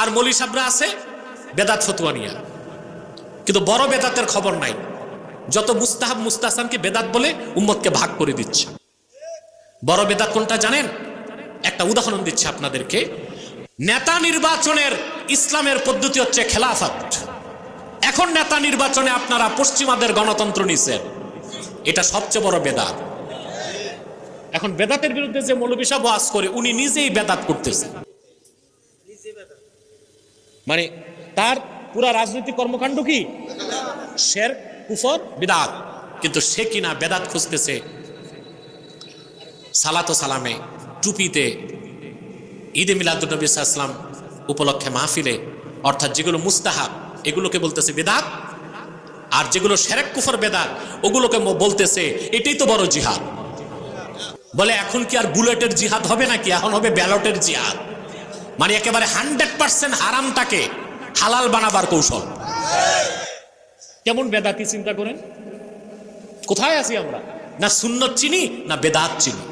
আর মৌলী সাহেবরা আছে বেদাত ফতুয়া নিয়া, কিন্তু বড় বেদাতের খবর নাই। যত মুস্তাহাব মুস্তাহসানকে বেদাত বলে উম্মতকে ভাগ করে দিচ্ছে। বড় বেদাত কোনটা জানেন? একটা উদাহরণ দিচ্ছে আপনাদেরকে। নেতা নির্বাচনের ইসলামের পদ্ধতি হচ্ছে খেলাফত। এখন নেতা নির্বাচনে আপনারা পশ্চিমাদের গণতন্ত্র নিছেন, এটা সবচেয়ে বড় বেদাত। এখন বেদাতের বিরুদ্ধে যে মৌলভী সাহেব ওয়াজ করে উনি নিজেই বেদাত করতেছেন, মানে তার পুরা রাজনৈতিক কর্মকাণ্ড কি শিরক কুফর বিদআত, কিন্তু সে কিনা বেদাত খুঁজতেছে সালাত ও সালামে, টুপিতে, ঈদে মিলাদুন নবী সাল্লাল্লাহু আলাইহি ওয়াসাল্লাম উপলক্ষে মাহফিলে, অর্থাৎ যেগুলো মুস্তাহাব এগুলোকে বলতেছে বিদআত, আর যেগুলো শিরক কুফর বেদাত ওগুলোকে বলতেছে এটাই তো বড় জিহাদ। বলে এখন কি আর বুলেটের জিহাদ হবে নাকি, এখন হবে ব্যালটের জিহাদ, মানে একেবারে 100% হারামটাকে হালাল বানাবার কৌশল। কেমন বেদাতি চিন্তা করেন? কোথায় আছি আমরা? না সুন্নত চিনি না বেদাত চিনি।